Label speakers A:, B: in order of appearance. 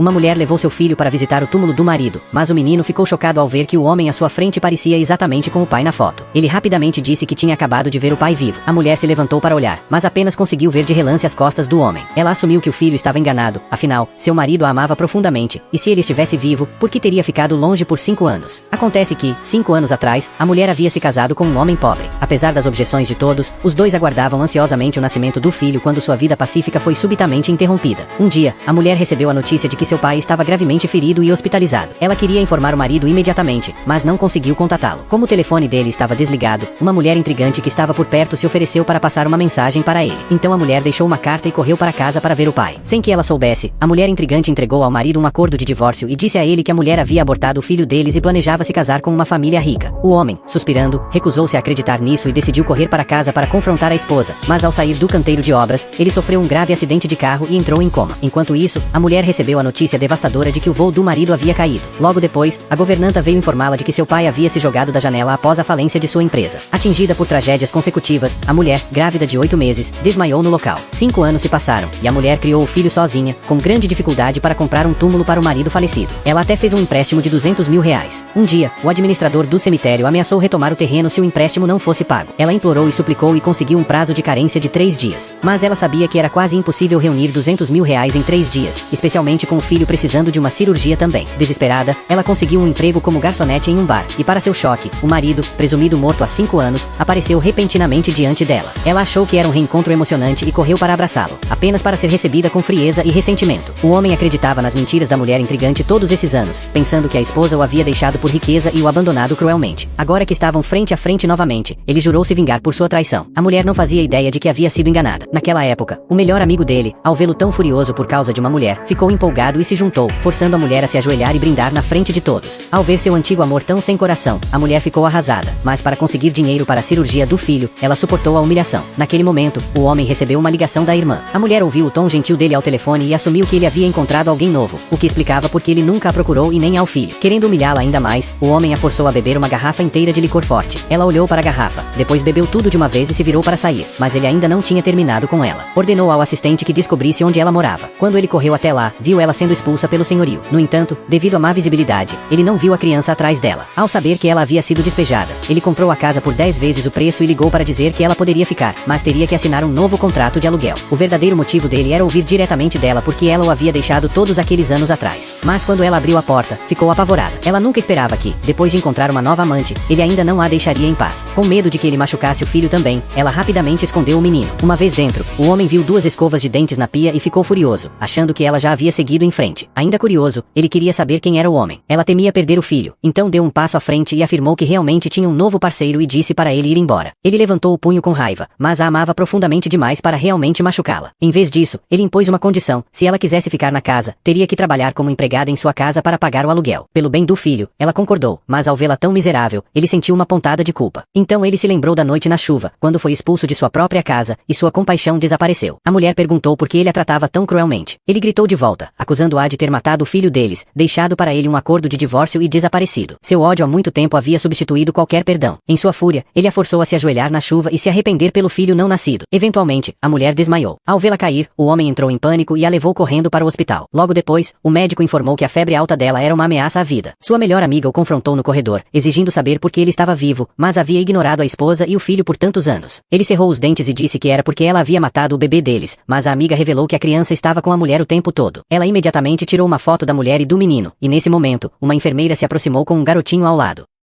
A: Uma mulher levou seu filho para visitar o túmulo do marido, mas o menino ficou chocado ao ver que o homem à sua frente parecia exatamente com o pai na foto. Ele rapidamente disse que tinha acabado de ver o pai vivo. A mulher se levantou para olhar, mas apenas conseguiu ver de relance as costas do homem. Ela assumiu que o filho estava enganado, afinal, seu marido a amava profundamente, e se ele estivesse vivo, por que teria ficado longe por 5 anos? Acontece que, 5 anos atrás, a mulher havia se casado com um homem pobre. Apesar das objeções de todos, os dois aguardavam ansiosamente o nascimento do filho quando sua vida pacífica foi subitamente interrompida. Um dia, a mulher recebeu a notícia de que seu pai estava gravemente ferido e hospitalizado. Ela queria informar o marido imediatamente, mas não conseguiu contatá-lo. Como o telefone dele estava desligado, uma mulher intrigante que estava por perto se ofereceu para passar uma mensagem para ele. Então a mulher deixou uma carta e correu para casa para ver o pai. Sem que ela soubesse, a mulher intrigante entregou ao marido um acordo de divórcio e disse a ele que a mulher havia abortado o filho deles e planejava se casar com uma família rica. O homem, suspirando, recusou-se a acreditar nisso e decidiu correr para casa para confrontar a esposa, mas ao sair do canteiro de obras, ele sofreu um grave acidente de carro e entrou em coma. Enquanto isso, a mulher recebeu a notícia devastadora de que o voo do marido havia caído. Logo depois, a governanta veio informá-la de que seu pai havia se jogado da janela após a falência de sua empresa. Atingida por tragédias consecutivas, a mulher, grávida de 8 meses, desmaiou no local. 5 anos se passaram, e a mulher criou o filho sozinha, com grande dificuldade para comprar um túmulo para o marido falecido. Ela até fez um empréstimo de R$200 mil. Um dia, o administrador do cemitério ameaçou retomar o terreno se o empréstimo não fosse pago. Ela implorou e suplicou e conseguiu um prazo de carência de 3 dias. Mas ela sabia que era quase impossível reunir R$200 mil em 3 dias, especialmente com o filho precisando de uma cirurgia também. Desesperada, ela conseguiu um emprego como garçonete em um bar, e para seu choque, o marido, presumido morto há 5 anos, apareceu repentinamente diante dela. Ela achou que era um reencontro emocionante e correu para abraçá-lo, apenas para ser recebida com frieza e ressentimento. O homem acreditava nas mentiras da mulher intrigante todos esses anos, pensando que a esposa o havia deixado por riqueza e o abandonado cruelmente. Agora que estavam frente a frente novamente, ele jurou se vingar por sua traição. A mulher não fazia ideia de que havia sido enganada. Naquela época, o melhor amigo dele, ao vê-lo tão furioso por causa de uma mulher, ficou empolgado e se juntou, forçando a mulher a se ajoelhar e brindar na frente de todos. Ao ver seu antigo amor tão sem coração, a mulher ficou arrasada, mas para conseguir dinheiro para a cirurgia do filho, ela suportou a humilhação. Naquele momento, o homem recebeu uma ligação da irmã. A mulher ouviu o tom gentil dele ao telefone e assumiu que ele havia encontrado alguém novo, o que explicava porque ele nunca a procurou e nem ao filho. Querendo humilhá-la ainda mais, o homem a forçou a beber uma garrafa inteira de licor forte. Ela olhou para a garrafa, depois bebeu tudo de uma vez e se virou para sair, mas ele ainda não tinha terminado com ela. Ordenou ao assistente que descobrisse onde ela morava. Quando ele correu até lá, viu ela sendo expulsa pelo senhorio. No entanto, devido à má visibilidade, ele não viu a criança atrás dela. Ao saber que ela havia sido despejada, ele comprou a casa por 10 vezes o preço e ligou para dizer que ela poderia ficar, mas teria que assinar um novo contrato de aluguel. O verdadeiro motivo dele era ouvir diretamente dela porque ela o havia deixado todos aqueles anos atrás. Mas quando ela abriu a porta, ficou apavorada. Ela nunca esperava que, depois de encontrar uma nova amante, ele ainda não a deixaria em paz. Com medo de que ele machucasse o filho também, ela rapidamente escondeu o menino. Uma vez dentro, o homem viu 2 escovas de dentes na pia e ficou furioso, achando que ela já havia seguido em frente. Ainda curioso, ele queria saber quem era o homem. Ela temia perder o filho, então deu um passo à frente e afirmou que realmente tinha um novo parceiro e disse para ele ir embora. Ele levantou o punho com raiva, mas a amava profundamente demais para realmente machucá-la. Em vez disso, ele impôs uma condição: se ela quisesse ficar na casa, teria que trabalhar como empregada em sua casa para pagar o aluguel. Pelo bem do filho, ela concordou, mas ao vê-la tão miserável, ele sentiu uma pontada de culpa. Então ele se lembrou da noite na chuva, quando foi expulso de sua própria casa, e sua compaixão desapareceu. A mulher perguntou por que ele a tratava tão cruelmente. Ele gritou de volta, acusando-a de ter matado o filho deles, deixado para ele um acordo de divórcio e desaparecido. Seu ódio há muito tempo havia substituído qualquer perdão. Em sua fúria, ele a forçou a se ajoelhar na chuva e se arrepender pelo filho não nascido. Eventualmente, a mulher desmaiou. Ao vê-la cair, o homem entrou em pânico e a levou correndo para o hospital. Logo depois, o médico informou que a febre alta dela era uma ameaça à vida. Sua melhor amiga o confrontou no corredor, exigindo saber por que ele estava vivo, mas havia ignorado a esposa e o filho por tantos anos. Ele cerrou os dentes e disse que era porque ela havia matado o bebê deles, mas a amiga revelou que a criança estava com a mulher o tempo todo. Ela imediatamente tirou uma foto da mulher e do menino, e nesse momento, uma enfermeira se aproximou com um garotinho ao lado.